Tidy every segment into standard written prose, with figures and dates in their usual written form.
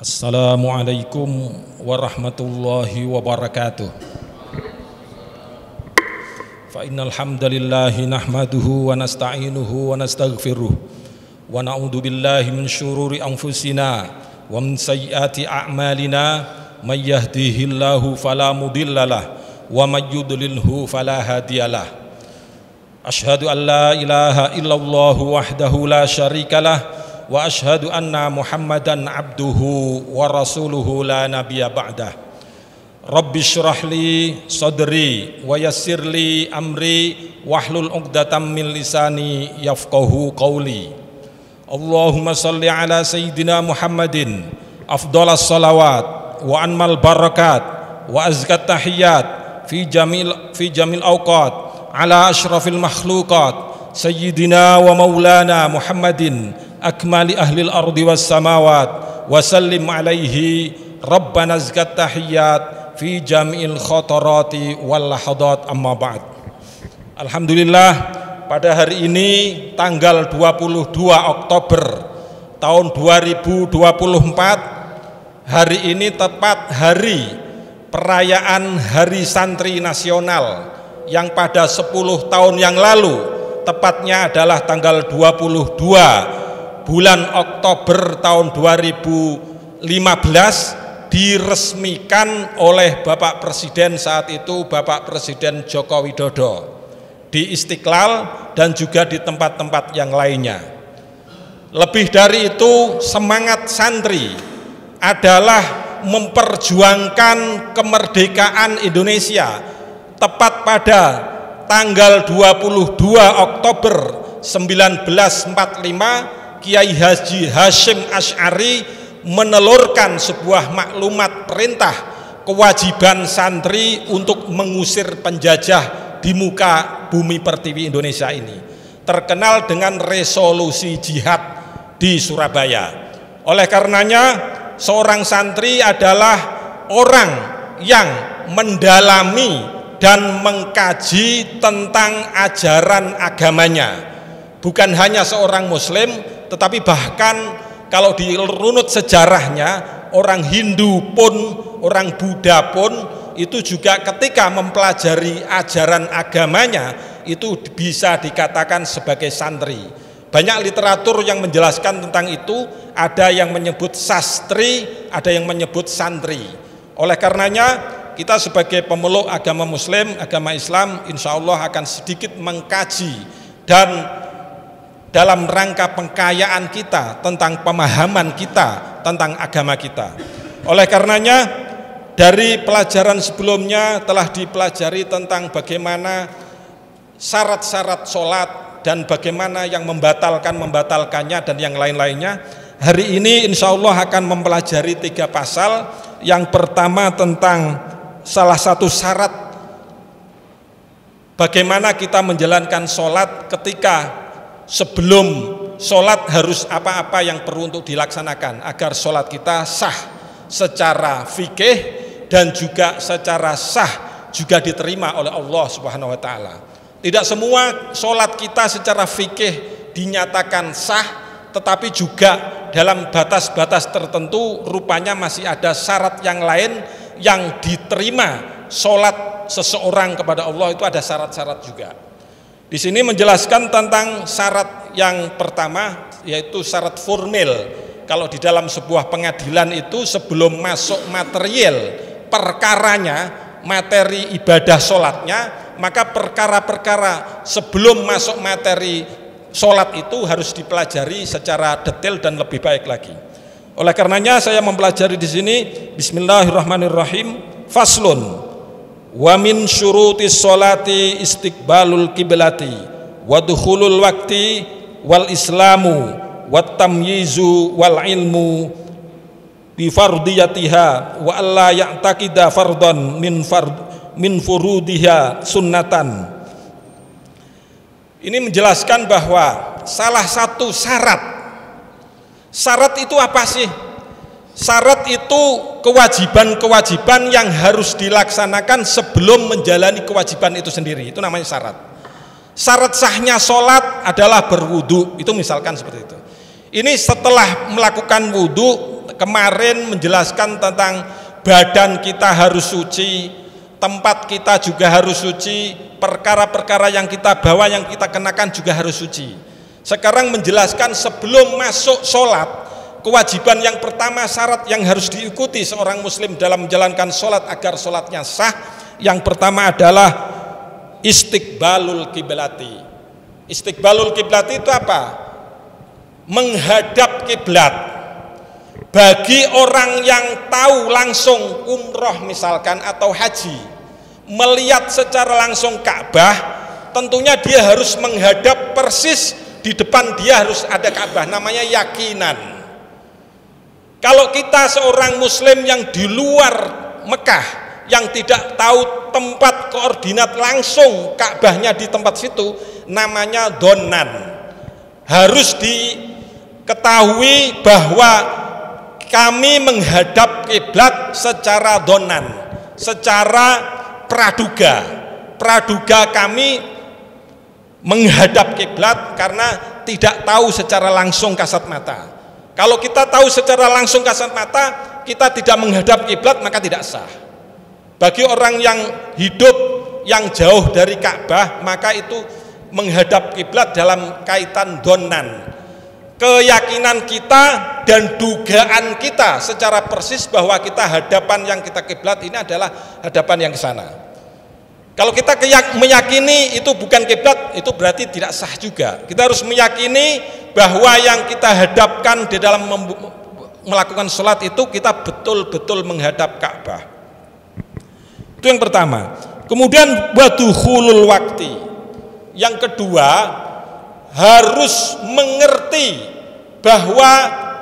Assalamualaikum warahmatullahi wabarakatuh. Fa innal hamdalillahi nahmaduhu wa nasta'inuhu wa nastaghfiruh wa na'udzu billahi min syururi anfusina wa min sayyiati a'malina may yahdihillahu fala mudhillalah wa may yudlilhu fala hadiyalah. Asyhadu an la ilaha illallah wahdahu la syarikalah wa ashhadu anna Muhammadan abduhu wa rasuluhu la nabiyya ba'dah. Rabbi syrah li sadri wa yassir li amri wahlul 'uqdatam min lisani yafqahu qawli. Allahumma salli ala sayyidina Muhammadin afdalas salawat wa anmal barakat wa azkat tahiyat fi jamil awqat ala asyrafil makhluqat sayyidina wa maulana Muhammadin akmali ahlil ardi was samawat wa sallim alaihi rabbana azkat tahiyat fi jami'il khatarati wal lahadat amma ba'd. Alhamdulillah, pada hari ini tanggal 22 Oktober tahun 2024, hari ini tepat hari perayaan Hari Santri Nasional yang pada 10 tahun yang lalu, tepatnya adalah tanggal 22 bulan Oktober tahun 2015 diresmikan oleh Bapak Presiden saat itu, Bapak Presiden Joko Widodo, di Istiqlal dan juga di tempat-tempat yang lainnya. Lebih dari itu, semangat santri adalah memperjuangkan kemerdekaan Indonesia. Tepat pada tanggal 22 Oktober 1945, Kiai Haji Hashim Asy'ari menelurkan sebuah maklumat perintah kewajiban santri untuk mengusir penjajah di muka bumi pertiwi Indonesia ini, terkenal dengan resolusi jihad di Surabaya. Oleh karenanya, seorang santri adalah orang yang mendalami dan mengkaji tentang ajaran agamanya. Bukan hanya seorang muslim, tetapi bahkan kalau dirunut sejarahnya, orang Hindu pun, orang Buddha pun itu juga ketika mempelajari ajaran agamanya itu bisa dikatakan sebagai santri. Banyak literatur yang menjelaskan tentang itu, ada yang menyebut sastri, ada yang menyebut santri. Oleh karenanya, kita sebagai pemeluk agama muslim, agama Islam, insya Allah akan sedikit mengkaji dan dalam rangka pengkayaan kita tentang pemahaman kita tentang agama kita. Oleh karenanya, dari pelajaran sebelumnya telah dipelajari tentang bagaimana syarat-syarat sholat dan bagaimana yang membatalkannya dan yang lain-lainnya. Hari ini insya Allah akan mempelajari 3 pasal. Yang pertama tentang salah satu syarat bagaimana kita menjalankan sholat ketika sebelum sholat harus apa-apa yang perlu untuk dilaksanakan agar sholat kita sah secara fikih dan juga secara sah juga diterima oleh Allah Subhanahu wa Ta'ala. Tidak semua sholat kita secara fikih dinyatakan sah, tetapi juga dalam batas-batas tertentu rupanya masih ada syarat yang lain yang diterima sholat seseorang kepada Allah, itu ada syarat-syarat juga. Di sini menjelaskan tentang syarat yang pertama, yaitu syarat formil. Kalau di dalam sebuah pengadilan itu sebelum masuk material perkaranya, materi ibadah sholatnya, maka perkara-perkara sebelum masuk materi sholat itu harus dipelajari secara detail dan lebih baik lagi. Oleh karenanya saya mempelajari di sini. Bismillahirrahmanirrahim. Faslun. Wa min syurutis sholati istiqbalul qiblati wa dukhulul waqti wal islamu wat tamyizu wal ilmu bi fardiyatiha wa alla ya'taqida fardhan min furudiha sunnatan. Ini menjelaskan bahwa salah satu syarat itu apa sih? Syarat itu kewajiban-kewajiban yang harus dilaksanakan sebelum menjalani kewajiban itu sendiri. Itu namanya syarat. Syarat sahnya sholat adalah berwudu. Itu misalkan seperti itu. Ini setelah melakukan wudu, kemarin menjelaskan tentang badan kita harus suci, tempat kita juga harus suci, perkara-perkara yang kita bawa, yang kita kenakan juga harus suci. Sekarang menjelaskan sebelum masuk sholat, kewajiban yang pertama, syarat yang harus diikuti seorang muslim dalam menjalankan sholat agar sholatnya sah, yang pertama adalah istiqbalul kiblati. Istiqbalul kiblati itu apa? Menghadap kiblat. Bagi orang yang tahu langsung umroh misalkan atau haji, melihat secara langsung Ka'bah, tentunya dia harus menghadap persis di depan dia harus ada Ka'bah, namanya yakinan. Kalau kita seorang muslim yang di luar Mekah, yang tidak tahu tempat koordinat langsung Ka'bahnya di tempat situ, namanya donan. Harus diketahui bahwa kami menghadap kiblat secara donan, secara praduga. Praduga kami menghadap kiblat karena tidak tahu secara langsung kasat mata. Kalau kita tahu secara langsung kasat mata, kita tidak menghadap kiblat, maka tidak sah. Bagi orang yang hidup yang jauh dari Ka'bah, maka itu menghadap kiblat dalam kaitan donan. Keyakinan kita dan dugaan kita secara persis bahwa kita hadapan yang kita kiblat ini adalah hadapan yang ke sana. Kalau kita meyakini itu bukan kiblat, itu berarti tidak sah juga. Kita harus meyakini bahwa yang kita hadapkan di dalam melakukan sholat itu kita betul-betul menghadap Ka'bah. Itu yang pertama. Kemudian wadukhulul wakti. Yang kedua, harus mengerti bahwa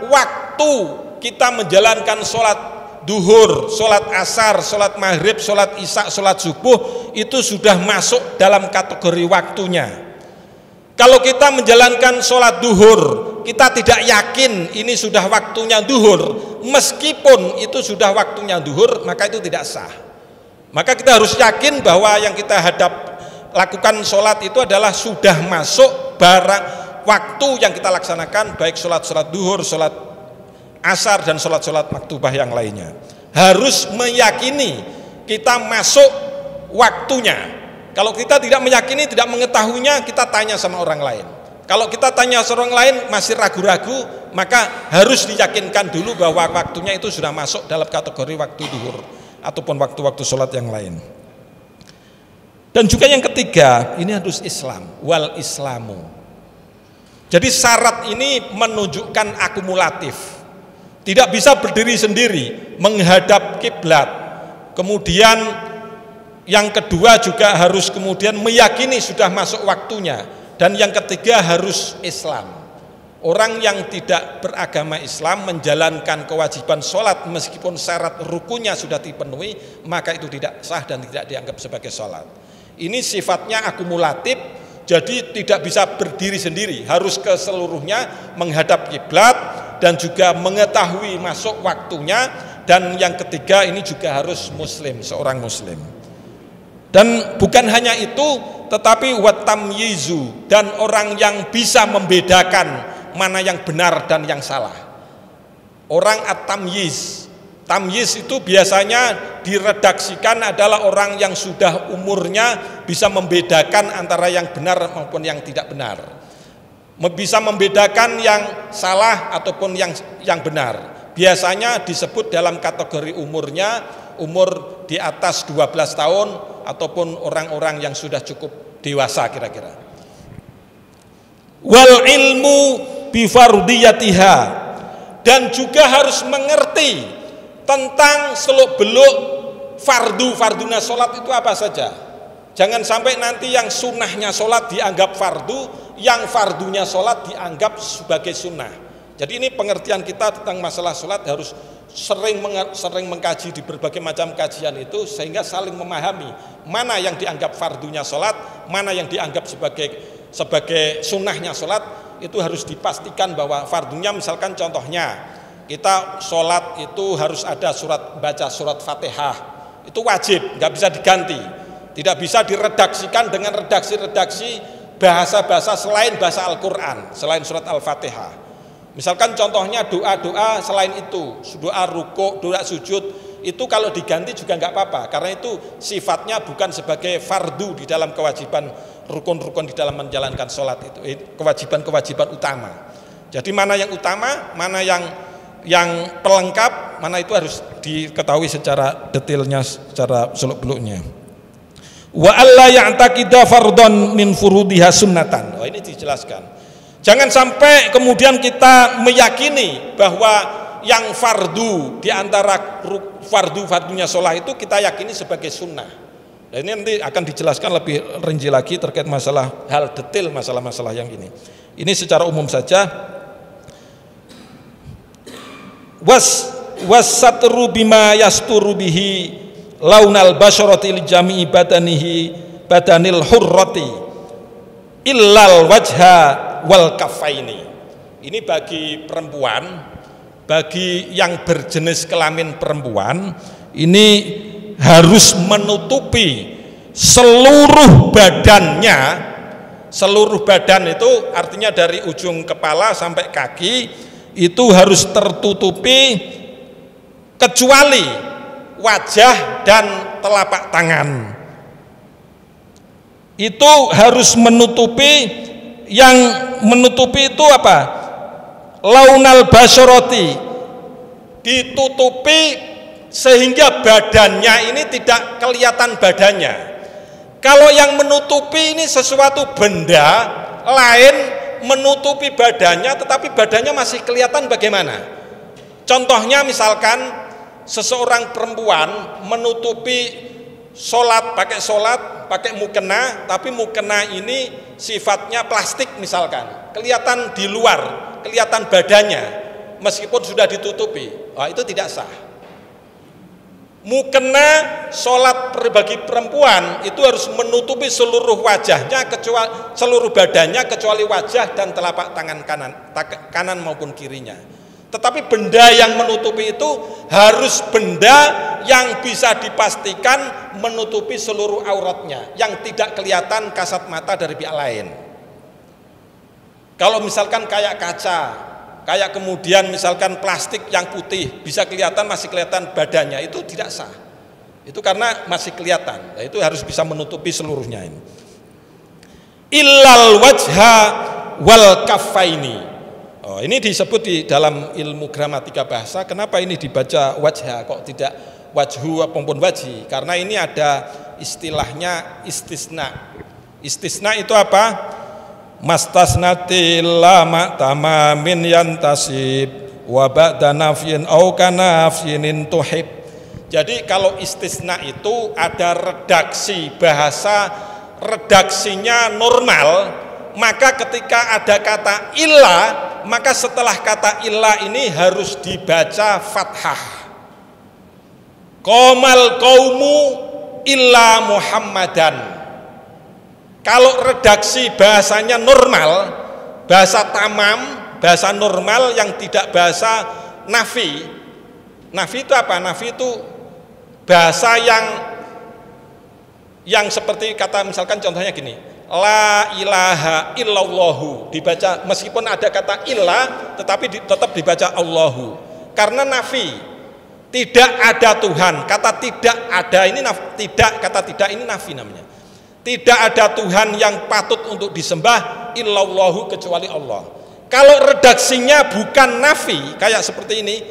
waktu kita menjalankan sholat duhur, sholat asar, sholat maghrib, sholat isya, sholat subuh itu sudah masuk dalam kategori waktunya. Kalau kita menjalankan sholat duhur, kita tidak yakin ini sudah waktunya duhur, meskipun itu sudah waktunya duhur, maka itu tidak sah. Maka kita harus yakin bahwa yang kita lakukan sholat itu adalah sudah masuk barang waktu yang kita laksanakan, baik sholat duhur, sholat asar, dan sholat maktubah yang lainnya. Harus meyakini kita masuk waktunya. Kalau kita tidak meyakini, tidak mengetahuinya, kita tanya sama orang lain. Kalau kita tanya sama orang lain masih ragu-ragu, maka harus diyakinkan dulu bahwa waktunya itu sudah masuk dalam kategori waktu duhur ataupun waktu-waktu sholat yang lain. Dan juga yang ketiga, ini harus Islam, wal Islamu. Jadi syarat ini menunjukkan akumulatif. Tidak bisa berdiri sendiri menghadap kiblat. Kemudian yang kedua juga harus kemudian meyakini sudah masuk waktunya. Dan yang ketiga harus Islam. Orang yang tidak beragama Islam menjalankan kewajiban sholat meskipun syarat rukunnya sudah dipenuhi, maka itu tidak sah dan tidak dianggap sebagai sholat. Ini sifatnya akumulatif, jadi tidak bisa berdiri sendiri, harus keseluruhnya menghadap kiblat dan juga mengetahui masuk waktunya. Dan yang ketiga ini juga harus muslim, seorang muslim. Dan bukan hanya itu, tetapi watamyizu, dan orang yang bisa membedakan mana yang benar dan yang salah. Orang at-tamyiz. Tamyiz itu biasanya diredaksikan adalah orang yang sudah umurnya bisa membedakan antara yang benar maupun yang tidak benar. Bisa membedakan yang salah ataupun yang benar. Biasanya disebut dalam kategori umurnya, umur di atas 12 tahun ataupun orang-orang yang sudah cukup dewasa kira-kira. Wal ilmu bifardiyatiha, dan juga harus mengerti tentang seluk-beluk fardunya sholat itu apa saja. Jangan sampai nanti yang sunnahnya sholat dianggap fardu, yang fardunya sholat dianggap sebagai sunnah. Jadi ini pengertian kita tentang masalah sholat harus sering mengkaji di berbagai macam kajian itu, sehingga saling memahami mana yang dianggap fardunya sholat, mana yang dianggap sebagai sunnahnya sholat. Itu harus dipastikan bahwa fardunya, misalkan contohnya kita sholat itu harus ada baca surat Fatihah, itu wajib, nggak bisa diganti, tidak bisa diredaksikan dengan redaksi bahasa-bahasa selain bahasa Al-Quran, selain surat Al-Fatihah. Misalkan contohnya doa-doa selain itu, doa rukuk, doa sujud, itu kalau diganti juga nggak apa-apa, karena itu sifatnya bukan sebagai fardu di dalam kewajiban rukun-rukun di dalam menjalankan sholat itu, kewajiban-kewajiban utama. Jadi mana yang utama, mana yang pelengkap, mana itu harus diketahui secara detailnya, secara seluk-beluknya. Wa alla ya'taqida fardhon min furudiha sunnatan. Oh, ini dijelaskan. Jangan sampai kemudian kita meyakini bahwa yang fardu di antara fardu-fardunya sholat itu kita yakini sebagai sunnah. Dan ini nanti akan dijelaskan lebih rinci lagi terkait masalah hal detail masalah-masalah yang ini. Ini secara umum saja. Wasatru bima yasturu bihi launal basyarati li jami'i badanil hurrati illal wajha wal kafaini. Ini bagi perempuan, bagi yang berjenis kelamin perempuan, ini harus menutupi seluruh badannya. Seluruh badan itu artinya dari ujung kepala sampai kaki itu harus tertutupi kecuali wajah dan telapak tangan. Itu harus menutupi, yang menutupi itu apa? Launal basyarati, ditutupi sehingga badannya ini tidak kelihatan badannya. Kalau yang menutupi ini sesuatu benda lain menutupi badannya tetapi badannya masih kelihatan, bagaimana? Contohnya misalkan seseorang perempuan menutupi sholat pakai mukena, tapi mukena ini sifatnya plastik misalkan, kelihatan di luar, kelihatan badannya meskipun sudah ditutupi, itu tidak sah. Mukena sholat bagi perempuan itu harus menutupi seluruh wajahnya, kecuali seluruh badannya kecuali wajah dan telapak tangan kanan maupun kirinya. Tetapi benda yang menutupi itu harus benda yang bisa dipastikan menutupi seluruh auratnya, yang tidak kelihatan kasat mata dari pihak lain. Kalau misalkan kayak kaca, kayak kemudian misalkan plastik yang putih bisa kelihatan, masih kelihatan badannya, itu tidak sah. Itu karena masih kelihatan. Nah, itu harus bisa menutupi seluruhnya ini. Illal wajha wal kaffaini. Oh, ini disebut di dalam ilmu gramatika bahasa, kenapa ini dibaca wajha kok tidak wajhu apapun wajhi? Karena ini ada istilahnya istisna. Istisna itu apa? Mastasnatil lama tamamin yantasib wa ba'da nafyin au kanafyin tuhib. Jadi kalau istisna itu ada redaksi bahasa, redaksinya normal, maka ketika ada kata illa, maka setelah kata illa ini harus dibaca fathah. Qomal qaumu illa Muhammadan. Kalau redaksi bahasanya normal, bahasa tamam, bahasa normal yang tidak bahasa nafi. Nafi itu apa? Nafi itu bahasa yang seperti kata misalkan contohnya gini, la ilaha illallahu, dibaca meskipun ada kata illa tetapi tetap dibaca Allahu, karena nafi, tidak ada Tuhan. Kata tidak ada ini tidak, kata tidak ini nafi namanya. Tidak ada Tuhan yang patut untuk disembah illallahu kecuali Allah. Kalau redaksinya bukan nafi kayak seperti ini,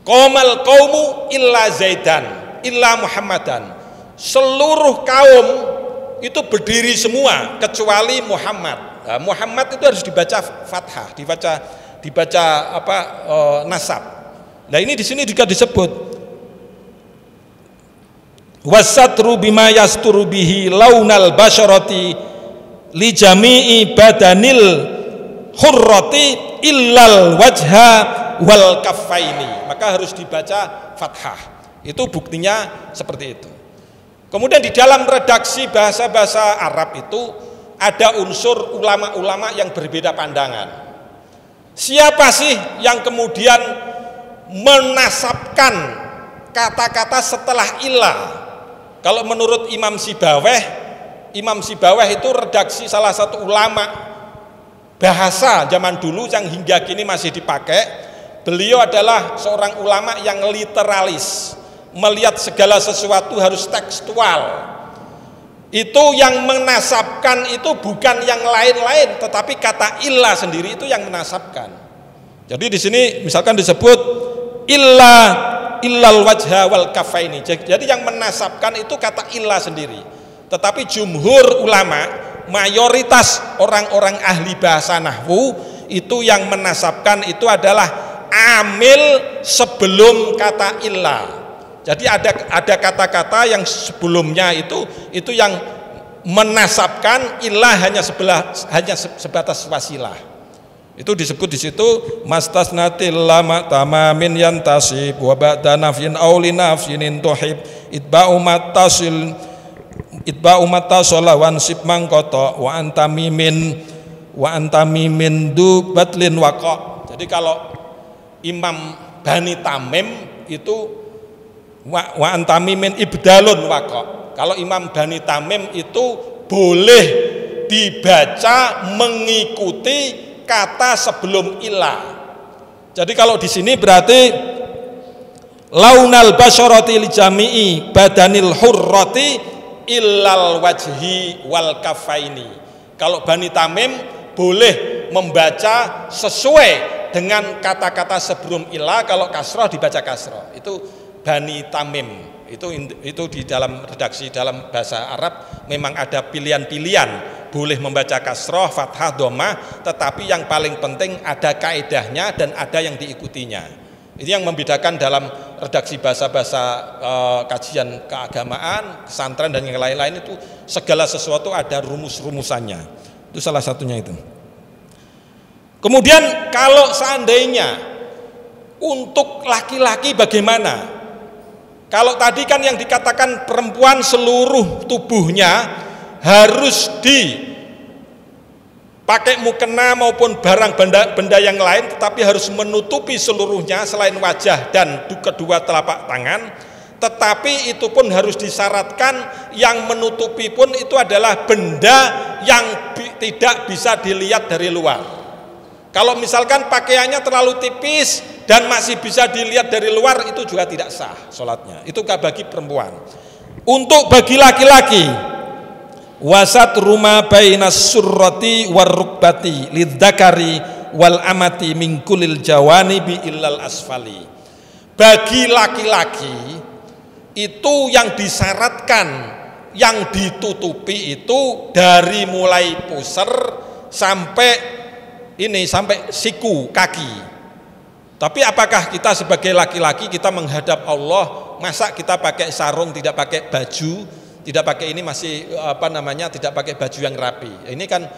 qomal qaumu illa Zaidan illa Muhammadan, seluruh kaum itu berdiri semua kecuali Muhammad. Nah, Muhammad itu harus dibaca fathah, dibaca apa? Nasab. Nah, ini di sini juga disebut wasatru bima yasturu bihi launal basyarati li jami'i badanil hurrati illal wajha wal kaffaini. Maka harus dibaca fathah. Itu buktinya seperti itu. Kemudian di dalam redaksi bahasa-bahasa Arab itu ada unsur ulama-ulama yang berbeda pandangan. Siapa sih yang kemudian menasabkan kata-kata setelah ilah? Kalau menurut Imam Sibaweh itu redaksi salah satu ulama bahasa zaman dulu yang hingga kini masih dipakai. Beliau adalah seorang ulama yang literalis, melihat segala sesuatu harus tekstual. Itu yang menasabkan itu bukan yang lain-lain, tetapi kata illah sendiri itu yang menasabkan. Jadi di sini misalkan disebut illal wajha wal kafaini. Jadi yang menasabkan itu kata illah sendiri. Tetapi jumhur ulama, mayoritas orang-orang ahli bahasa nahwu itu yang menasabkan itu adalah amil sebelum kata illah. Jadi ada kata-kata yang sebelumnya itu yang menasabkan illah hanya sebatas wasilah. Itu disebut di situ mastasnatil lama tamamin yantasib wa ba'da nafyin aw li nafyin tuhib itba'u mattasil wa ansib mangqata wa antamimin du batlin waqa. Jadi kalau Imam Bani Tamim itu wa antamimin ibdalun waqa. Kalau Imam Bani Tamim itu boleh dibaca mengikuti kata sebelum ilah. Jadi kalau di sini berarti launal basyarati li jami'i badanil hurrati illal wajhi wal kafaini. Kalau Bani Tamim boleh membaca sesuai dengan kata-kata sebelum ilah, kalau kasroh dibaca kasroh. Itu Bani Tamim. Itu di dalam redaksi dalam bahasa Arab memang ada pilihan-pilihan, boleh membaca kasroh, fathah, dhammah, tetapi yang paling penting ada kaedahnya dan ada yang diikutinya. Ini yang membedakan dalam redaksi bahasa-bahasa kajian keagamaan, pesantren dan yang lain-lain itu segala sesuatu ada rumus-rumusannya. Itu salah satunya itu. Kemudian kalau seandainya untuk laki-laki bagaimana? Kalau tadi kan yang dikatakan perempuan seluruh tubuhnya harus dipakai mukena maupun barang benda yang lain, tetapi harus menutupi seluruhnya selain wajah dan kedua telapak tangan. Tetapi itu pun harus disyaratkan yang menutupi pun itu adalah benda yang tidak bisa dilihat dari luar. Kalau misalkan pakaiannya terlalu tipis dan masih bisa dilihat dari luar, itu juga tidak sah sholatnya. Itu bagi perempuan. Untuk bagi laki-laki, wasat rumah bainas surrati warrukbati lidzakari wal amati min kulil jawanibi illal asfali. Bagi laki-laki itu yang disyaratkan, yang ditutupi itu dari mulai pusar sampai siku kaki. Tapi apakah kita sebagai laki-laki kita menghadap Allah, masa kita pakai sarung tidak pakai baju, tidak pakai ini masih tidak pakai baju yang rapi. Ini kan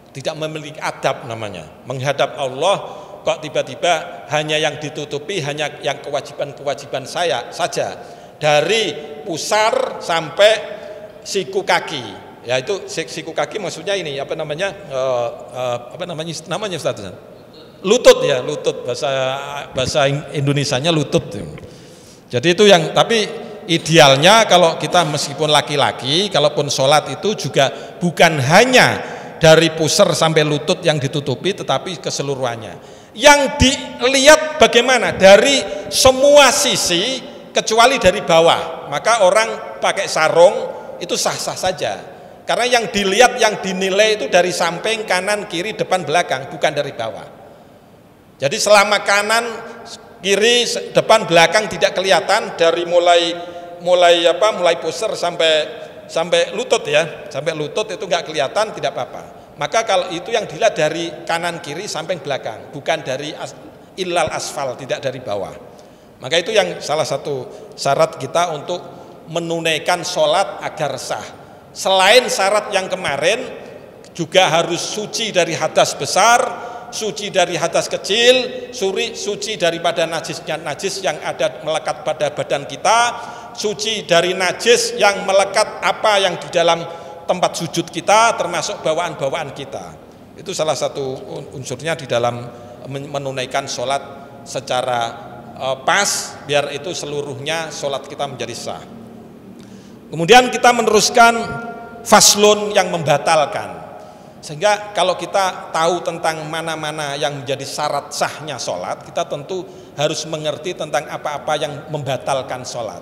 tidak memiliki adab namanya. Menghadap Allah kok tiba-tiba hanya yang ditutupi hanya yang kewajiban-kewajiban saya saja, dari pusar sampai siku kaki. Ya itu siku kaki maksudnya ini namanya Ustaz? Lutut ya, lutut, bahasa Indonesianya lutut. Jadi itu yang, tapi idealnya kalau kita meskipun laki-laki, kalaupun sholat itu juga bukan hanya dari pusar sampai lutut yang ditutupi, tetapi keseluruhannya. Yang dilihat bagaimana? Dari semua sisi kecuali dari bawah. Maka orang pakai sarung itu sah-sah saja. Karena yang dilihat, yang dinilai itu dari samping, kanan, kiri, depan, belakang, bukan dari bawah. Jadi selama kanan, kiri, depan, belakang tidak kelihatan, dari mulai pusar sampai lutut ya, sampai lutut itu nggak kelihatan, tidak apa-apa. Maka kalau itu yang dilihat dari kanan, kiri, samping, belakang, bukan dari illal asfal, tidak dari bawah. Maka itu yang salah satu syarat kita untuk menunaikan sholat agar sah. Selain syarat yang kemarin, juga harus suci dari hadas besar, suci dari hadas kecil, suci daripada najis yang ada melekat pada badan kita, suci dari najis yang melekat apa yang di dalam tempat sujud kita, termasuk bawaan-bawaan kita. Itu salah satu unsurnya di dalam menunaikan sholat secara pas, biar itu seluruhnya sholat kita menjadi sah. Kemudian kita meneruskan faslun yang membatalkan. Sehingga kalau kita tahu tentang mana-mana yang menjadi syarat sahnya sholat, kita tentu harus mengerti tentang apa-apa yang membatalkan sholat.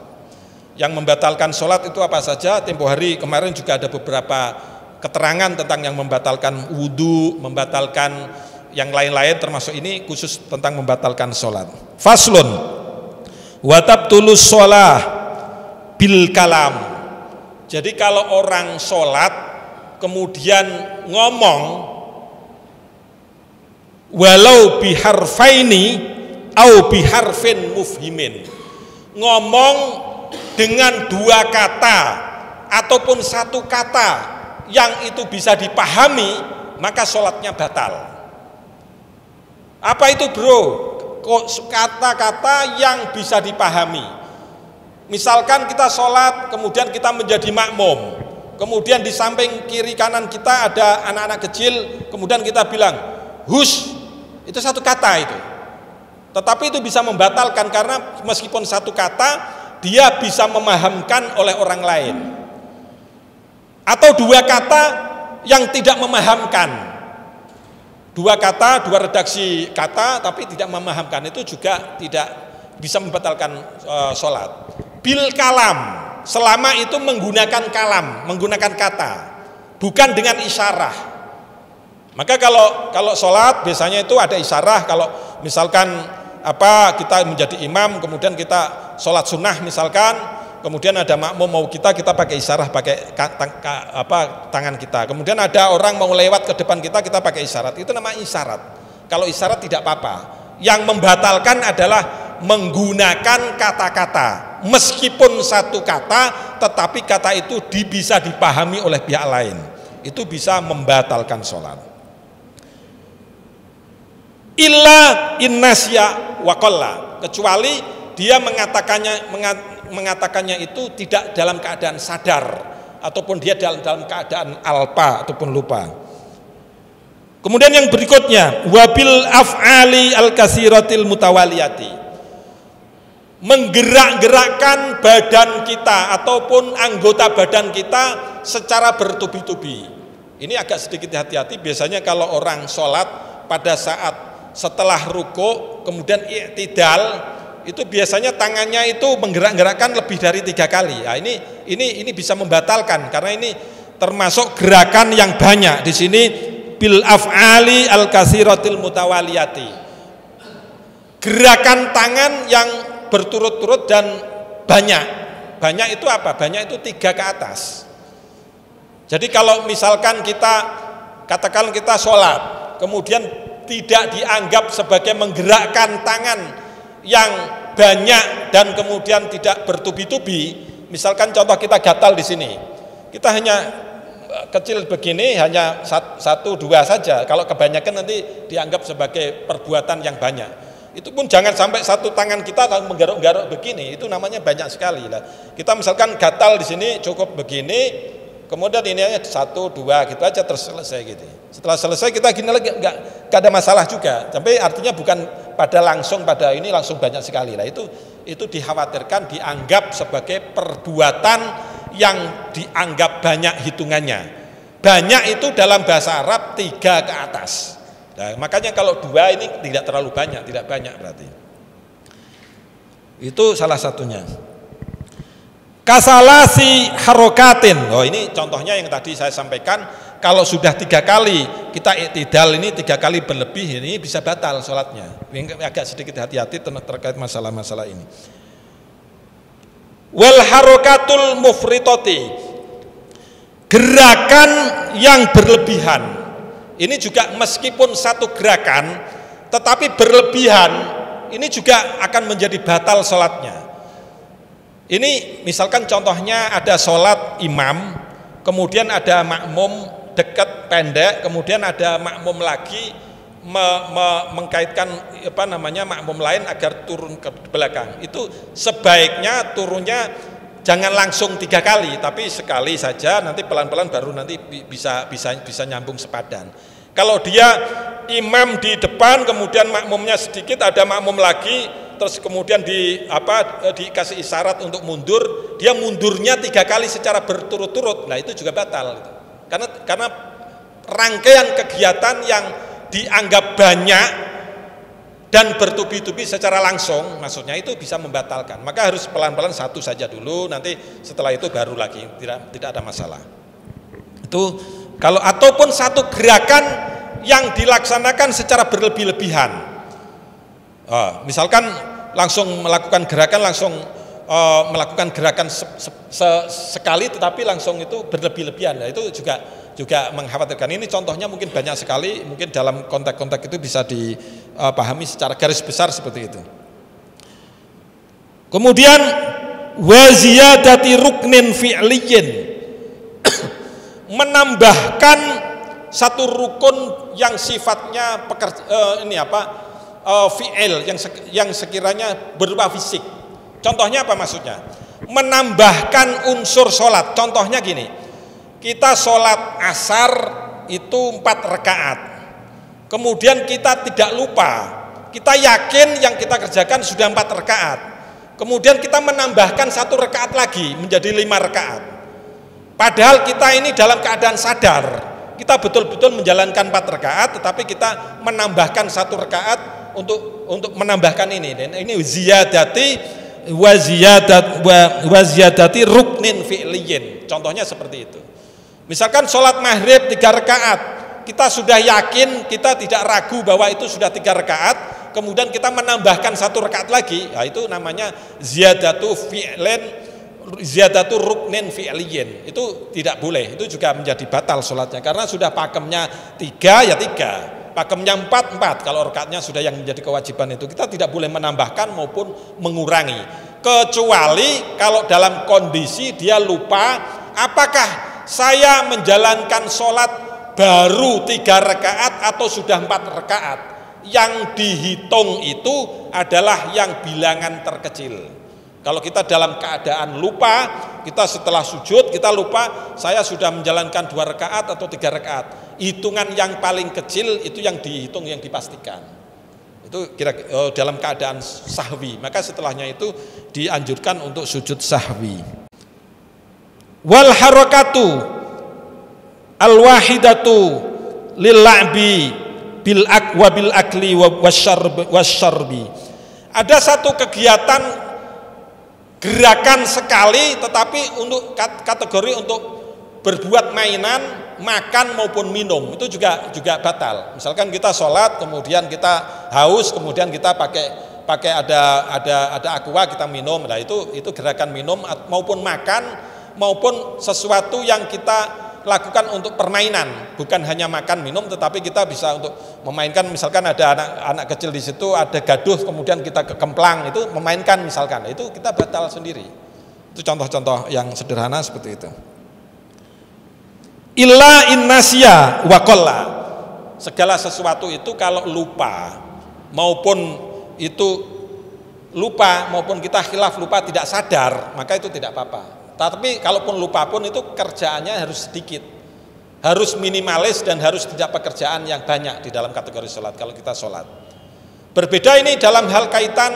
Yang membatalkan sholat itu apa saja? Tempo hari kemarin juga ada beberapa keterangan tentang yang membatalkan wudhu, membatalkan yang lain-lain, termasuk ini khusus tentang membatalkan sholat. Faslun wa tabtulus sholah bil kalam. Jadi kalau orang sholat kemudian ngomong walau biharfaini au biharfin mufhimin, ngomong dengan dua kata ataupun satu kata yang itu bisa dipahami, maka sholatnya batal. Apa itu bro? Kata-kata yang bisa dipahami. Misalkan kita sholat kemudian kita menjadi makmum, kemudian di samping kiri kanan kita ada anak-anak kecil, kemudian kita bilang hush, itu satu kata itu. Tetapi itu bisa membatalkan karena meskipun satu kata, dia bisa memahamkan oleh orang lain. Atau dua kata yang tidak memahamkan. Dua kata, dua redaksi kata tapi tidak memahamkan, itu juga tidak bisa membatalkan sholat. Bil kalam, selama itu menggunakan kalam, menggunakan kata, bukan dengan isyarah. Maka kalau sholat biasanya itu ada isyarah. Kalau misalkan kita menjadi imam, kemudian kita sholat sunnah misalkan, kemudian ada makmum mau kita pakai isyarah, pakai tangan kita. Kemudian ada orang mau lewat ke depan kita pakai isyarat. Itu namanya isyarat. Kalau isyarat tidak apa-apa. Yang membatalkan adalah menggunakan kata-kata, meskipun satu kata, tetapi kata itu bisa dipahami oleh pihak lain, itu bisa membatalkan sholat. Illa innasya waqalla, kecuali dia mengatakannya itu tidak dalam keadaan sadar, ataupun dia dalam keadaan alpa ataupun lupa. Kemudian yang berikutnya, wabil af'ali al-kasiratil mutawaliyati, menggerak-gerakkan badan kita ataupun anggota badan kita secara bertubi-tubi. Ini agak sedikit hati-hati. Biasanya kalau orang sholat pada saat setelah ruku kemudian i'tidal, itu biasanya tangannya itu menggerak-gerakkan lebih dari 3 kali. Nah, ini bisa membatalkan karena ini termasuk gerakan yang banyak. Di sini bil af'ali al kasiratil mutawaliyati, gerakan tangan yang berturut-turut dan banyak. Banyak itu apa? Banyak itu 3 ke atas. Jadi kalau misalkan katakan kita sholat, kemudian tidak dianggap sebagai menggerakkan tangan yang banyak dan kemudian tidak bertubi-tubi. Misalkan contoh kita gatal di sini, kita hanya kecil begini, hanya 1, 2 saja. Kalau kebanyakan nanti dianggap sebagai perbuatan yang banyak. Itu pun jangan sampai satu tangan kita kalau menggaruk-garuk begini, itu namanya banyak sekali lah. Kita misalkan gatal di sini cukup begini, kemudian ini aja 1, 2 gitu aja terus selesai gitu. Setelah selesai kita gini lagi enggak ada masalah juga. Tapi artinya bukan pada ini langsung banyak sekali lah. Itu dikhawatirkan dianggap sebagai perbuatan yang dianggap banyak hitungannya. Banyak itu dalam bahasa Arab 3 ke atas. Nah, makanya kalau 2 ini tidak terlalu banyak, tidak banyak berarti. Itu salah satunya. Kasalasi harokatin. Oh, ini contohnya yang tadi saya sampaikan. Kalau sudah 3 kali kita i'tidal, ini 3 kali berlebih, ini bisa batal sholatnya. Ini agak sedikit hati-hati terkait masalah-masalah ini. Wal harokatul mufritoti, gerakan yang berlebihan. Ini juga meskipun satu gerakan tetapi berlebihan, ini juga akan menjadi batal sholatnya. Ini misalkan contohnya ada sholat imam, kemudian ada makmum dekat pendek, kemudian ada makmum lagi mengkaitkan makmum lain agar turun ke belakang. Itu sebaiknya turunnya jangan langsung 3 kali, tapi sekali saja, nanti pelan-pelan baru nanti bisa nyambung sepadan. Kalau dia imam di depan, kemudian makmumnya sedikit, ada makmum lagi, terus kemudian dikasih isyarat untuk mundur, dia mundurnya 3 kali secara berturut-turut, nah itu juga batal. Karena rangkaian kegiatan yang dianggap banyak dan bertubi-tubi secara langsung, maksudnya itu bisa membatalkan. Maka harus pelan-pelan satu saja dulu, nanti setelah itu baru lagi, tidak ada masalah. Itu kalau ataupun satu gerakan yang dilaksanakan secara berlebih-lebihan. Misalkan langsung melakukan gerakan sekali tetapi langsung itu berlebih-lebihan. Nah, itu juga mengkhawatirkan. Ini contohnya mungkin banyak sekali, mungkin dalam konteks-konteks itu bisa dipahami secara garis besar seperti itu. Kemudian wa ziyadati ruknin fi'liyin, menambahkan satu rukun yang sifatnya fi'il yang sekiranya berupa fisik. Contohnya apa maksudnya? Menambahkan unsur sholat. Contohnya gini, kita sholat asar itu 4 rakaat. Kemudian kita tidak lupa, kita yakin yang kita kerjakan sudah 4 rakaat. Kemudian kita menambahkan 1 rakaat lagi menjadi 5 rakaat. Padahal kita ini dalam keadaan sadar, kita betul-betul menjalankan 4 rakaat, tetapi kita menambahkan 1 rakaat untuk menambahkan ini. Dan ini waziyadati ruknin fi'liyin. Contohnya seperti itu. Misalkan sholat maghrib 3 rakaat, kita sudah yakin, kita tidak ragu bahwa itu sudah 3 rakaat, kemudian kita menambahkan 1 rakaat lagi, ya itu namanya ziyadatu ruknin fi'liyin. Itu tidak boleh, itu juga menjadi batal sholatnya, karena sudah pakemnya 3 ya 3, pakemnya 4 kalau rakaatnya sudah yang menjadi kewajiban itu. Kita tidak boleh menambahkan maupun mengurangi, kecuali kalau dalam kondisi dia lupa, apakah saya menjalankan sholat baru 3 rakaat atau sudah 4 rakaat. Yang dihitung itu adalah yang bilangan terkecil. Kalau kita dalam keadaan lupa, kita setelah sujud kita lupa, saya sudah menjalankan 2 rakaat atau 3 rakaat, hitungan yang paling kecil itu yang dihitung, yang dipastikan. Itu dalam keadaan sahwi, maka setelahnya itu dianjurkan untuk sujud sahwi. Wal harakatu al wahidatu lil la'bi bil akli wasyarbi. Ada satu kegiatan gerakan sekali tetapi untuk kategori untuk berbuat mainan, makan maupun minum, itu juga batal. Misalkan kita sholat, kemudian kita haus, kemudian kita pakai ada aqua, kita minum. Nah itu gerakan minum maupun makan maupun sesuatu yang kita lakukan untuk permainan, bukan hanya makan minum, tetapi kita bisa untuk memainkan. Misalkan ada anak kecil di situ, ada gaduh, kemudian kita ke kemplang, itu memainkan misalkan, itu kita batal sendiri. Itu contoh-contoh yang sederhana seperti itu. Illa innasya wa qalla, segala sesuatu itu kalau lupa maupun kita khilaf lupa tidak sadar, maka itu tidak apa-apa. Tapi kalaupun lupa pun itu kerjaannya harus sedikit, harus minimalis, dan harus tidak pekerjaan yang banyak di dalam kategori sholat kalau kita sholat. Berbeda ini dalam hal kaitan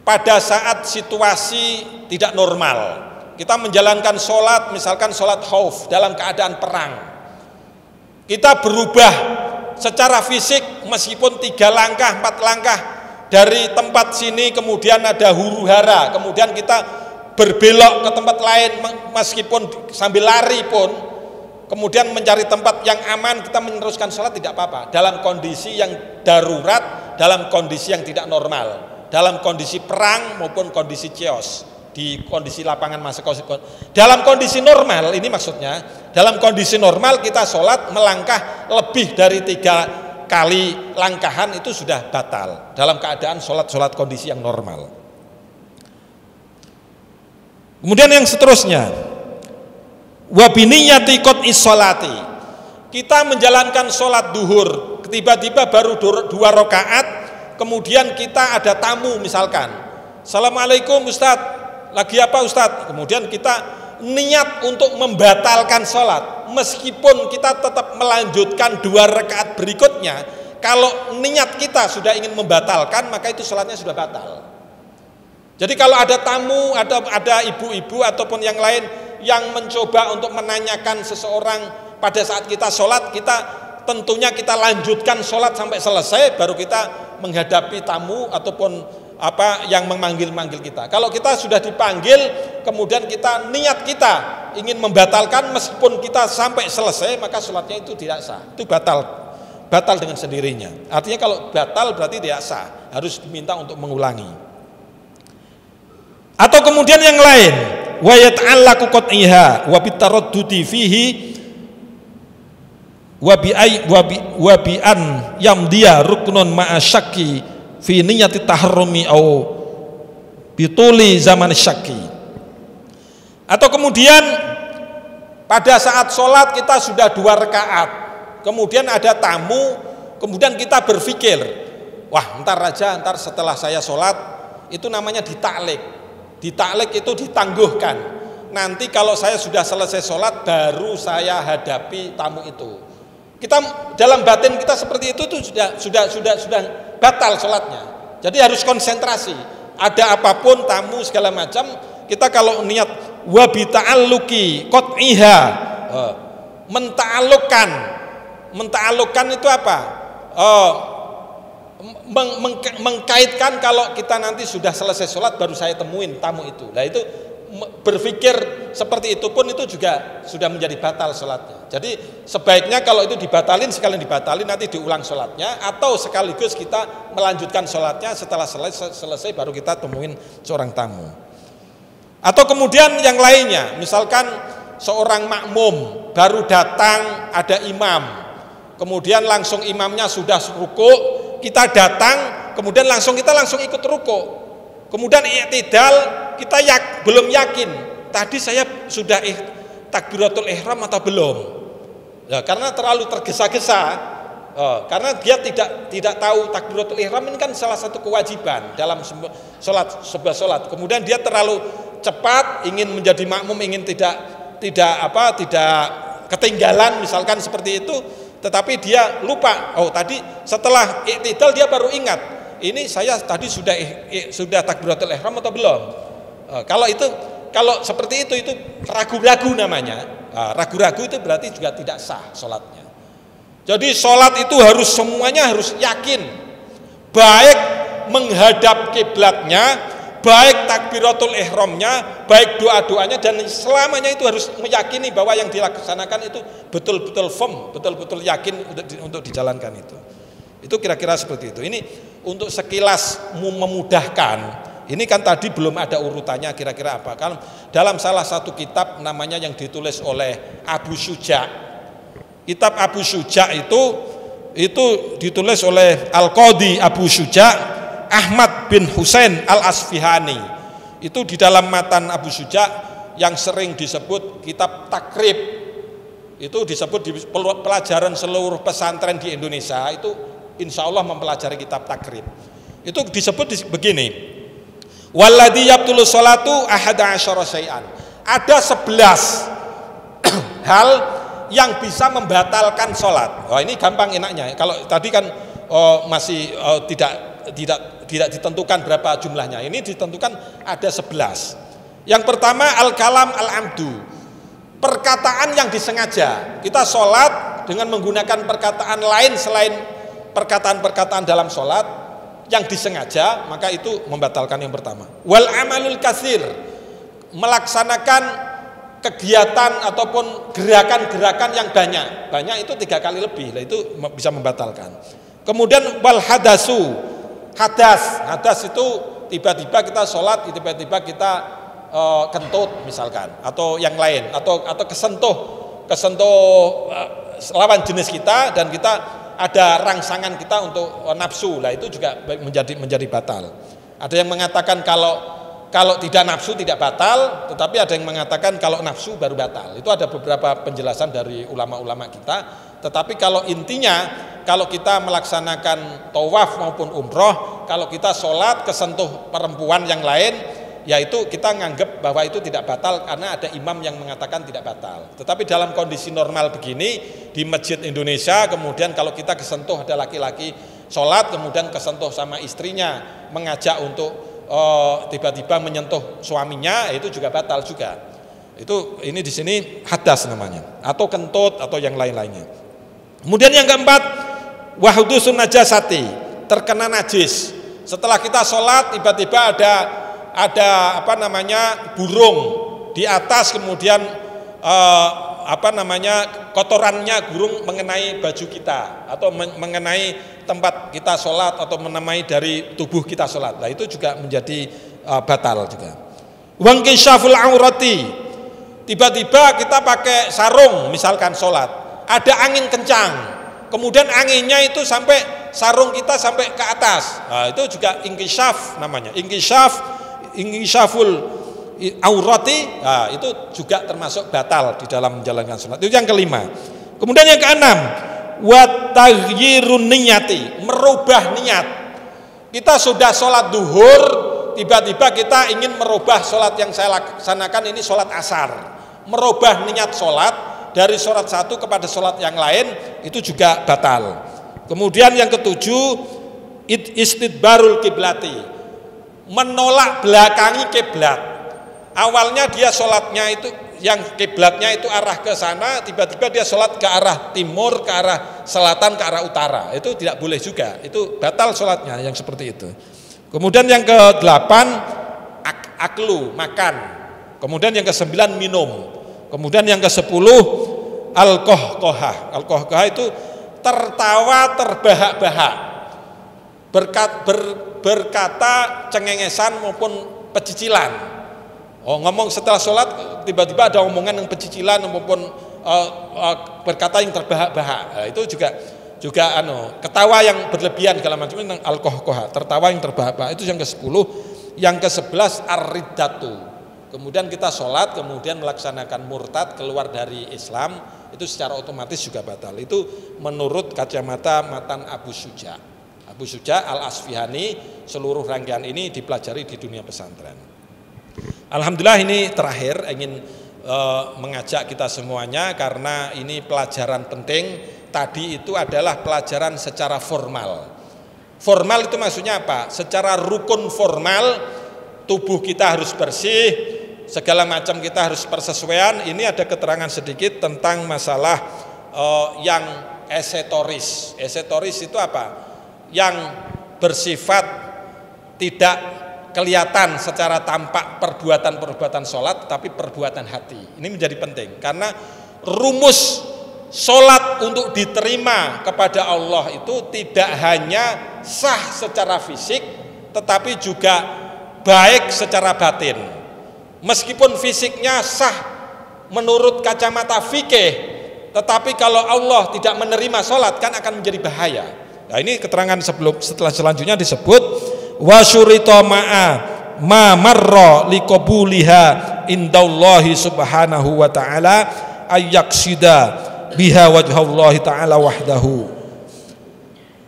pada saat situasi tidak normal. Kita menjalankan sholat, misalkan sholat khauf dalam keadaan perang. Kita berubah secara fisik meskipun 3 langkah, 4 langkah dari tempat sini, kemudian ada huru hara, kemudian kita berbelok ke tempat lain meskipun sambil lari pun, kemudian mencari tempat yang aman, kita meneruskan sholat tidak apa-apa. Dalam kondisi yang darurat, dalam kondisi yang tidak normal, dalam kondisi perang maupun kondisi chaos, di kondisi lapangan masa dalam kondisi normal ini maksudnya, dalam kondisi normal kita sholat melangkah lebih dari 3 kali langkahan itu sudah batal dalam keadaan sholat kondisi yang normal. Kemudian yang seterusnya, wabiniyati qot'is sholati, kita menjalankan sholat duhur, tiba-tiba baru 2 rakaat, kemudian kita ada tamu misalkan, assalamualaikum Ustadz, lagi apa Ustadz? Kemudian kita niat untuk membatalkan sholat, meskipun kita tetap melanjutkan 2 rakaat berikutnya. Kalau niat kita sudah ingin membatalkan, maka itu sholatnya sudah batal. Jadi kalau ada tamu, ada ibu-ibu ataupun yang lain yang mencoba untuk menanyakan seseorang pada saat kita sholat, kita tentunya kita lanjutkan sholat sampai selesai, baru kita menghadapi tamu ataupun apa yang memanggil-manggil kita. Kalau kita sudah dipanggil, kemudian kita niat kita ingin membatalkan meskipun kita sampai selesai, maka sholatnya itu tidak sah. Itu batal dengan sendirinya. Artinya kalau batal berarti tidak sah, harus diminta untuk mengulangi. Atau kemudian yang lain, wa yata'allaqu qat'iha wa bitaraddudi fihi wa bi an yamdiya ruknun ma'a syakki fi niyyati taharrumi au bituli zaman syakki. Atau kemudian pada saat sholat kita sudah 2 rakaat, kemudian ada tamu, kemudian kita berpikir, wah ntar setelah saya sholat, itu namanya ditaklik. Ditaklik itu ditangguhkan. Nanti kalau saya sudah selesai sholat, baru saya hadapi tamu itu. Kita dalam batin kita seperti itu tuh sudah batal sholatnya. Jadi harus konsentrasi. Ada apapun tamu segala macam, kita kalau niat wabi ta'alluqi qat'iha, menta'alluqkan itu apa? Mengkaitkan kalau kita nanti sudah selesai sholat baru saya temuin tamu itu. Nah itu berpikir seperti itu pun itu juga sudah menjadi batal sholatnya. Jadi sebaiknya kalau itu dibatalin, sekalian dibatalin, nanti diulang sholatnya, atau sekaligus kita melanjutkan sholatnya setelah selesai baru kita temuin seorang tamu. Atau kemudian yang lainnya, misalkan seorang makmum baru datang, ada imam, kemudian langsung imamnya sudah ruku', kita datang, kemudian kita langsung ikut ruku'. Kemudian i'tidal, kita belum yakin, tadi saya sudah takbiratul ihram atau belum. Ya, karena terlalu tergesa-gesa, karena dia tidak tahu takbiratul ihram ini kan salah satu kewajiban dalam sebuah sholat. Kemudian dia terlalu cepat, ingin menjadi makmum, ingin tidak ketinggalan, misalkan seperti itu. Tetapi dia lupa, tadi setelah i'tidal dia baru ingat, ini saya tadi sudah takbiratul ihram atau belum. Kalau seperti itu ragu-ragu namanya. Ragu-ragu itu berarti juga tidak sah sholatnya. Jadi sholat itu semuanya harus yakin, baik menghadap kiblatnya, baik takbiratul ihramnya, baik doa-doanya, dan selamanya itu harus meyakini bahwa yang dilaksanakan itu betul-betul firm, betul-betul yakin untuk dijalankan itu. Itu kira-kira seperti itu. Ini untuk sekilas memudahkan. Ini kan tadi belum ada urutannya kira-kira apa. Kan dalam salah satu kitab namanya yang ditulis oleh Abu Syuja. Kitab Abu Syuja itu ditulis oleh Al-Qadhi Abu Syuja Ahmad bin Husain Al-Asfihani. Itu di dalam matan Abu Syuja yang sering disebut kitab takrib. Itu disebut di pelajaran seluruh pesantren di Indonesia itu insya Allah mempelajari kitab takrib. Itu disebut begini. Walladhi yabtulu sholatu ahada asyara syai'an. Ada 11 hal yang bisa membatalkan sholat. Ini gampang enaknya. Kalau tadi kan masih tidak ditentukan berapa jumlahnya. Ini ditentukan ada 11. Yang pertama al-kalam al-amdu. Perkataan yang disengaja. Kita sholat dengan menggunakan perkataan lain selain perkataan-perkataan dalam sholat yang disengaja, maka itu membatalkan yang pertama. Wal amalul katsir, melaksanakan kegiatan ataupun gerakan-gerakan yang banyak itu 3 kali lebih, itu bisa membatalkan. Kemudian wal hadasu, hadas itu tiba-tiba kita sholat, tiba-tiba kita kentut misalkan, atau yang lain, atau kesentuh lawan jenis kita, dan kita ada rangsangan kita untuk nafsu, lah itu juga menjadi batal. Ada yang mengatakan kalau tidak nafsu tidak batal, tetapi ada yang mengatakan kalau nafsu baru batal. Itu ada beberapa penjelasan dari ulama-ulama kita. Tetapi kalau intinya, kalau kita melaksanakan tawaf maupun umroh, kalau kita sholat kesentuh perempuan yang lain, yaitu kita nganggap bahwa itu tidak batal karena ada imam yang mengatakan tidak batal. Tetapi dalam kondisi normal begini di masjid Indonesia, kemudian kalau kita kesentuh ada laki-laki sholat, kemudian kesentuh sama istrinya, mengajak untuk tiba-tiba menyentuh suaminya, itu juga batal juga. Itu ini di sini hadas namanya, atau kentut atau yang lain-lainnya. Kemudian yang keempat, wahudusun najasati, terkena najis. Setelah kita sholat tiba-tiba ada burung di atas, kemudian kotorannya burung mengenai baju kita atau mengenai tempat kita sholat atau mengenai dari tubuh kita sholat. Nah itu juga menjadi batal juga. Wangkishaful aurati, tiba-tiba kita pakai sarung misalkan sholat, ada angin kencang, kemudian anginnya itu sampai sarung kita sampai ke atas. Nah, itu juga ingkishaf namanya. Ingkishaful aurati, nah, itu juga termasuk batal di dalam menjalankan sholat. Itu yang kelima. Kemudian yang keenam, wataghyirun niyati, merubah niat. Kita sudah sholat duhur, tiba-tiba kita ingin merubah sholat yang saya laksanakan ini sholat asar. Merubah niat sholat dari sholat satu kepada sholat yang lain, itu juga batal. Kemudian yang ketujuh, istidbarul kiblati, menolak belakangi kiblat. Awalnya dia sholatnya itu yang kiblatnya itu arah ke sana, tiba-tiba dia sholat ke arah timur, ke arah selatan, ke arah utara. Itu tidak boleh juga, itu batal sholatnya yang seperti itu. Kemudian yang ke-8, aklu, makan. Kemudian yang ke-9, minum. Kemudian yang ke-10, al-kohkohah. Al-kohkohah itu tertawa terbahak-bahak, berkata cengengesan maupun pecicilan. Ngomong setelah sholat tiba-tiba ada omongan yang pecicilan maupun berkata yang terbahak-bahak. Nah, itu juga ketawa yang berlebihan segala macam, itu al-kohkohah, tertawa yang terbahak-bahak. Itu yang ke-10. Yang ke-11, ar-riddatu. Kemudian kita sholat, kemudian melaksanakan murtad, keluar dari Islam, itu secara otomatis juga batal. Itu menurut kacamata matan Abu Syuja. Abu Syuja al-Asfihani, seluruh rangkaian ini dipelajari di dunia pesantren. Alhamdulillah ini terakhir ingin mengajak kita semuanya, karena ini pelajaran penting. Tadi itu adalah pelajaran secara formal. Formal itu maksudnya apa? Secara rukun formal, tubuh kita harus bersih, segala macam kita harus persesuaian. Ini ada keterangan sedikit tentang masalah yang esetoris. Esetoris itu apa? Yang bersifat tidak kelihatan secara tampak perbuatan-perbuatan sholat, tapi perbuatan hati. Ini menjadi penting, karena rumus sholat untuk diterima kepada Allah itu tidak hanya sah secara fisik, tetapi juga baik secara batin. Meskipun fisiknya sah menurut kacamata fikih, tetapi kalau Allah tidak menerima sholat kan akan menjadi bahaya. Nah ini keterangan setelah selanjutnya disebut wasyurita ma'a ma marra liqabuliha indallahi subhanahu wa ta'ala ayyaksida biha wajhallahi ta'ala wahdahu.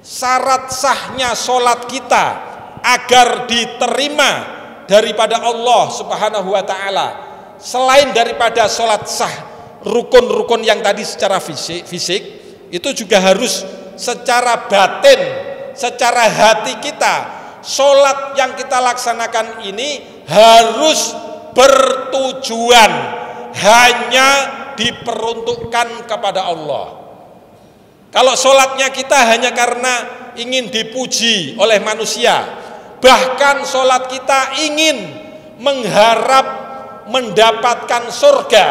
Syarat sahnya sholat kita agar diterima daripada Allah subhanahu wa ta'ala, selain daripada sholat sah, rukun-rukun yang tadi secara fisik, itu juga harus secara batin, secara hati kita. Sholat yang kita laksanakan ini harus bertujuan hanya diperuntukkan kepada Allah. Kalau sholatnya kita hanya karena ingin dipuji oleh manusia, bahkan sholat kita ingin mengharap mendapatkan surga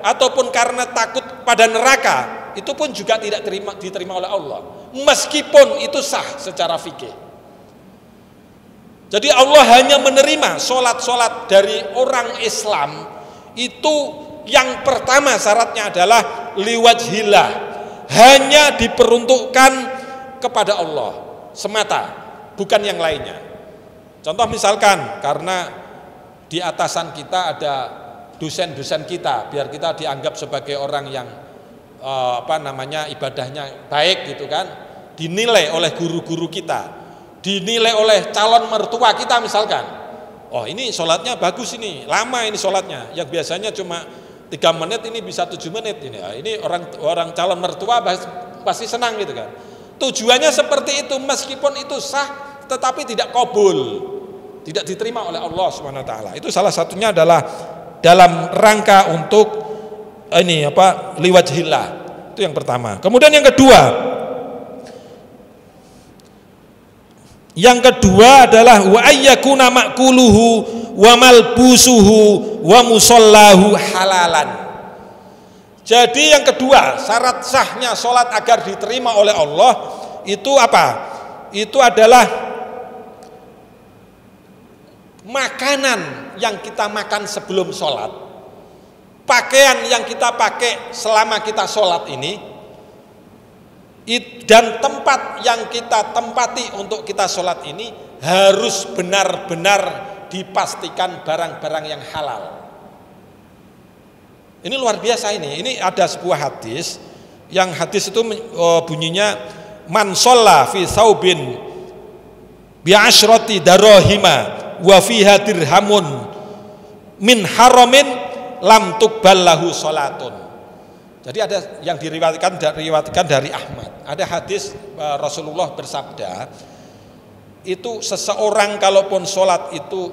ataupun karena takut pada neraka, itu pun juga tidak diterima oleh Allah, meskipun itu sah secara fikih. Jadi Allah hanya menerima sholat-sholat dari orang Islam itu yang pertama syaratnya adalah liwajhillah, hanya diperuntukkan kepada Allah semata, bukan yang lainnya. Contoh misalkan karena di atasan kita ada dosen-dosen kita, biar kita dianggap sebagai orang yang ibadahnya baik gitu kan, dinilai oleh guru-guru kita, dinilai oleh calon mertua kita misalkan. Oh ini sholatnya bagus, ini lama ini sholatnya, yang biasanya cuma 3 menit ini bisa 7 menit ini. Ini orang calon mertua pasti senang gitu kan. Tujuannya seperti itu, meskipun itu sah tetapi tidak qabul, tidak diterima oleh Allah Subhanahu wa taala. Itu salah satunya adalah dalam rangka untuk liwajhillah. Itu yang pertama. Kemudian yang kedua adalah wa ayyakuna ma'kuluhu wa malbusuhu wa musallahu halalan. Jadi yang kedua, syarat sahnya sholat agar diterima oleh Allah itu apa? Itu adalah makanan yang kita makan sebelum sholat, pakaian yang kita pakai selama kita sholat ini, dan tempat yang kita tempati untuk kita sholat ini harus benar-benar dipastikan barang-barang yang halal. Ini luar biasa ini. Ini ada sebuah hadis, yang hadis itu bunyinya man shalla fi saubin bi asyrati darahima wa fiha dirhamun min haramin lam tuqbal lahu salatun. Jadi ada yang diriwayatkan dari Ahmad. Ada hadis Rasulullah bersabda, itu seseorang kalaupun sholat itu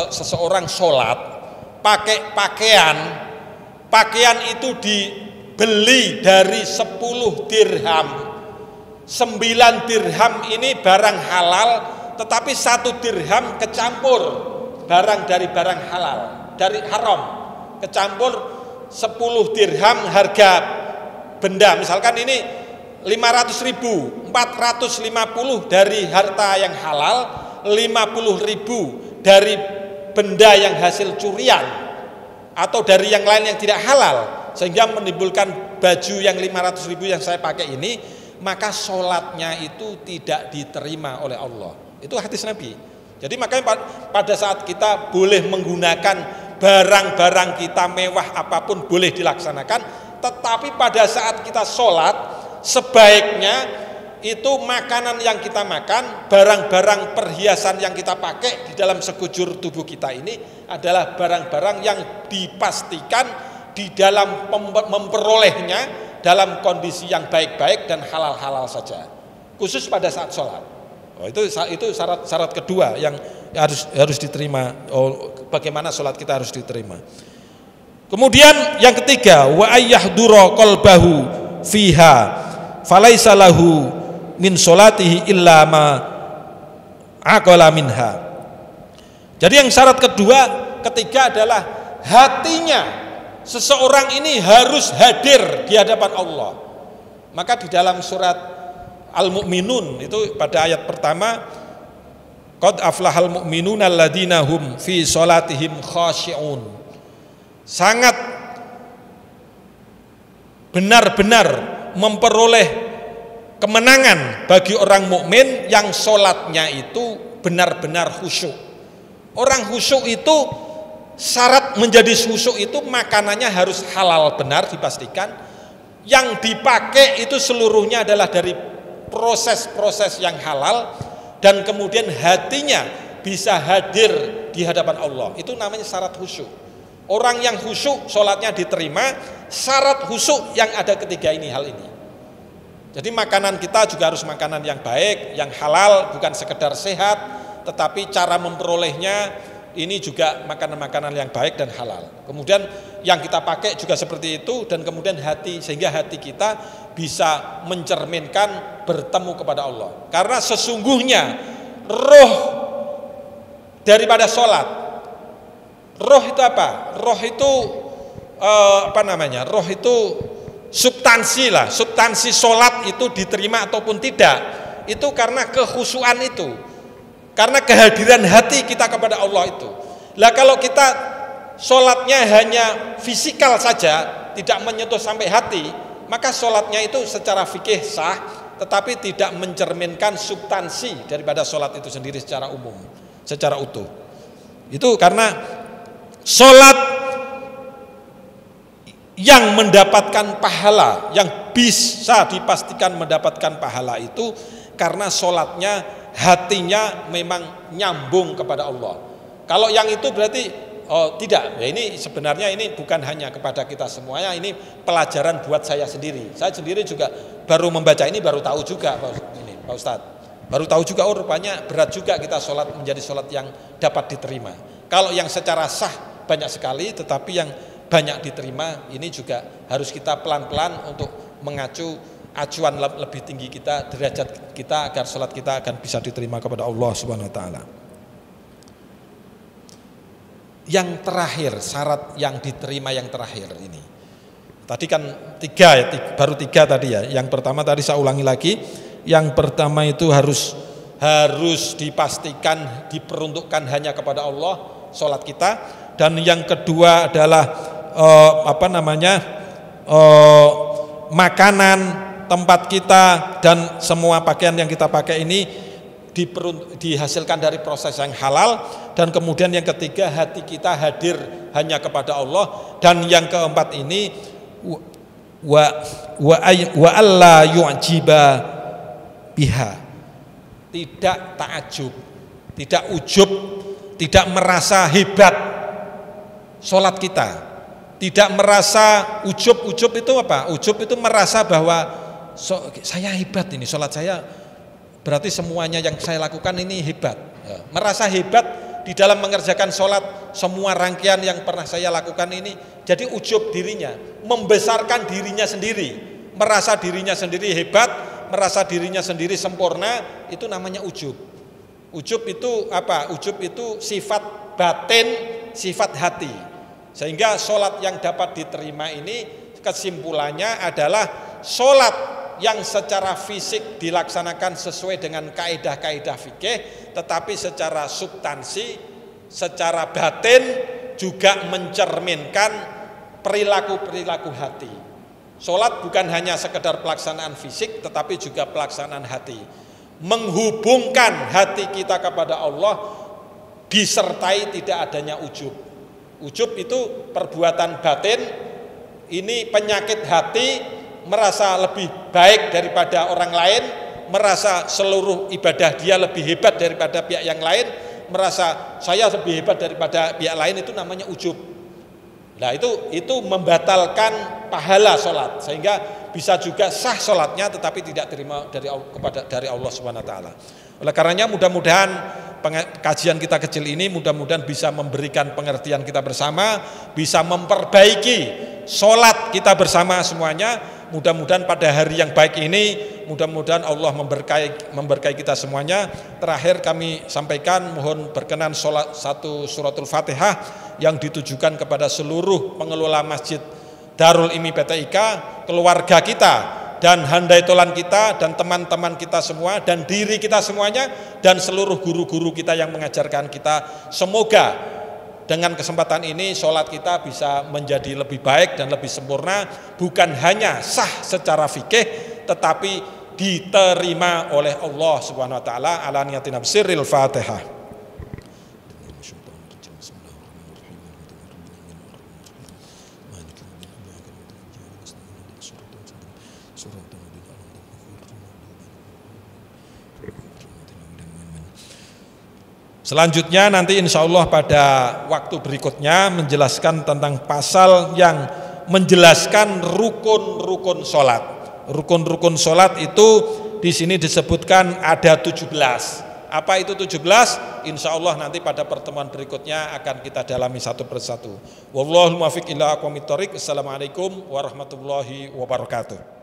seseorang sholat pakai pakaian itu dibeli dari 10 dirham. 9 dirham ini barang halal, tetapi 1 dirham kecampur barang dari barang halal, dari haram, kecampur 10 dirham harga benda, misalkan ini 500.000, 450 dari harta yang halal, 50.000 dari benda yang hasil curian atau dari yang lain yang tidak halal, sehingga menimbulkan baju yang 500.000 yang saya pakai ini, maka sholatnya itu tidak diterima oleh Allah. Itu hadis Nabi. Jadi makanya pada saat kita boleh menggunakan barang-barang kita mewah apapun boleh dilaksanakan, tetapi pada saat kita sholat sebaiknya itu makanan yang kita makan, barang-barang perhiasan yang kita pakai di dalam sekujur tubuh kita ini adalah barang-barang yang dipastikan di dalam memperolehnya dalam kondisi yang baik-baik dan halal-halal saja, khusus pada saat sholat. Itu syarat kedua yang harus diterima. Bagaimana sholat kita harus diterima. Kemudian yang ketiga, wa ayyahdura qalbahu fiha falaisa lahu min sholatihi illa ma aqala minha. Jadi yang syarat ketiga adalah hatinya seseorang ini harus hadir di hadapan Allah. Maka di dalam surat Al-Mu'minun itu pada ayat pertama, qad aflahal mu'minuna alladzina hum fi sholatihim khashi'un. Sangat benar-benar memperoleh kemenangan bagi orang mukmin yang sholatnya itu benar-benar khusyuk. Orang khusyuk itu, syarat menjadi khusyuk itu makanannya harus halal benar dipastikan. Yang dipakai itu seluruhnya adalah dari proses-proses yang halal, dan kemudian hatinya bisa hadir di hadapan Allah. Itu namanya syarat khusyuk. Orang yang khusyuk sholatnya diterima. Syarat khusyuk yang ada ketiga ini, hal ini. Jadi makanan kita juga harus makanan yang baik, yang halal, bukan sekedar sehat, tetapi cara memperolehnya ini juga makanan-makanan yang baik dan halal. Kemudian yang kita pakai juga seperti itu, dan kemudian hati, sehingga hati kita bisa mencerminkan bertemu kepada Allah. Karena sesungguhnya roh daripada sholat, roh itu apa? Roh itu roh itu substansi lah. Substansi sholat itu diterima ataupun tidak, itu karena kekhusyuan itu, karena kehadiran hati kita kepada Allah itu. Lah kalau kita sholatnya hanya fisikal saja, tidak menyentuh sampai hati, maka sholatnya itu secara fikih sah, tetapi tidak mencerminkan substansi daripada sholat itu sendiri secara umum, secara utuh. Itu karena sholat yang mendapatkan pahala, yang bisa dipastikan mendapatkan pahala itu karena sholatnya hatinya memang nyambung kepada Allah. Kalau yang itu berarti tidak. Ya, ini sebenarnya ini bukan hanya kepada kita semuanya, ini pelajaran buat saya sendiri. Saya sendiri juga baru membaca ini, baru tahu juga Pak Ustadz. Baru tahu juga, rupanya berat juga kita sholat menjadi sholat yang dapat diterima. Kalau yang secara sah banyak sekali, tetapi yang banyak diterima ini juga harus kita pelan-pelan untuk mengacu acuan lebih tinggi kita, derajat kita, agar sholat kita akan bisa diterima kepada Allah Subhanahu wa taala. Yang terakhir, syarat yang diterima yang terakhir ini. Tadi kan baru tiga tadi ya. Yang pertama tadi saya ulangi lagi. Yang pertama itu harus dipastikan diperuntukkan hanya kepada Allah sholat kita. Dan yang kedua adalah makanan, tempat kita dan semua pakaian yang kita pakai ini dihasilkan dari proses yang halal. Dan kemudian yang ketiga, hati kita hadir hanya kepada Allah. Dan yang keempat ini wa alla yu'jiba biha, tidak ta'ajub, tidak ujub, tidak merasa hebat sholat kita, tidak merasa ujub itu apa? Ujub itu merasa bahwa saya hebat ini, sholat saya berarti semuanya yang saya lakukan ini hebat, merasa hebat di dalam mengerjakan sholat, semua rangkaian yang pernah saya lakukan ini, jadi ujub dirinya, membesarkan dirinya sendiri, merasa dirinya sendiri hebat, merasa dirinya sendiri sempurna, itu namanya ujub. Ujub itu apa? Ujub itu sifat batin, sifat hati. Sehingga sholat yang dapat diterima ini kesimpulannya adalah sholat yang secara fisik dilaksanakan sesuai dengan kaidah-kaidah fikih, tetapi secara substansi, secara batin juga mencerminkan perilaku-perilaku hati. Sholat bukan hanya sekedar pelaksanaan fisik, tetapi juga pelaksanaan hati. Menghubungkan hati kita kepada Allah disertai tidak adanya ujub. Ujub itu perbuatan batin, ini penyakit hati, merasa lebih baik daripada orang lain, merasa seluruh ibadah dia lebih hebat daripada pihak yang lain, merasa saya lebih hebat daripada pihak lain, itu namanya ujub. Nah itu membatalkan pahala sholat, sehingga bisa juga sah sholatnya tetapi tidak terima dari Allah Subhanahu wa taala. Oleh karenanya mudah-mudahan kajian kita kecil ini mudah-mudahan bisa memberikan pengertian kita bersama, bisa memperbaiki sholat kita bersama semuanya. Mudah-mudahan pada hari yang baik ini, mudah-mudahan Allah memberkahi kita semuanya. Terakhir kami sampaikan, mohon berkenan sholat satu suratul Fatihah yang ditujukan kepada seluruh pengelola Masjid Darul Ilmi PTIK, keluarga kita dan handai tolan kita dan teman-teman kita semua dan diri kita semuanya dan seluruh guru-guru kita yang mengajarkan kita. Semoga dengan kesempatan ini sholat kita bisa menjadi lebih baik dan lebih sempurna, bukan hanya sah secara fikih tetapi diterima oleh Allah Subhanahu wa taala. Ala niyatina bisirril Fatihah. Selanjutnya nanti insya Allah pada waktu berikutnya menjelaskan tentang pasal yang menjelaskan rukun-rukun sholat. Rukun-rukun sholat itu di sini disebutkan ada 17. Apa itu 17? Insya Allah nanti pada pertemuan berikutnya akan kita dalami satu persatu. Wallahul muwaffiq ila aqwamit thoriq. Assalamualaikum warahmatullahi wabarakatuh.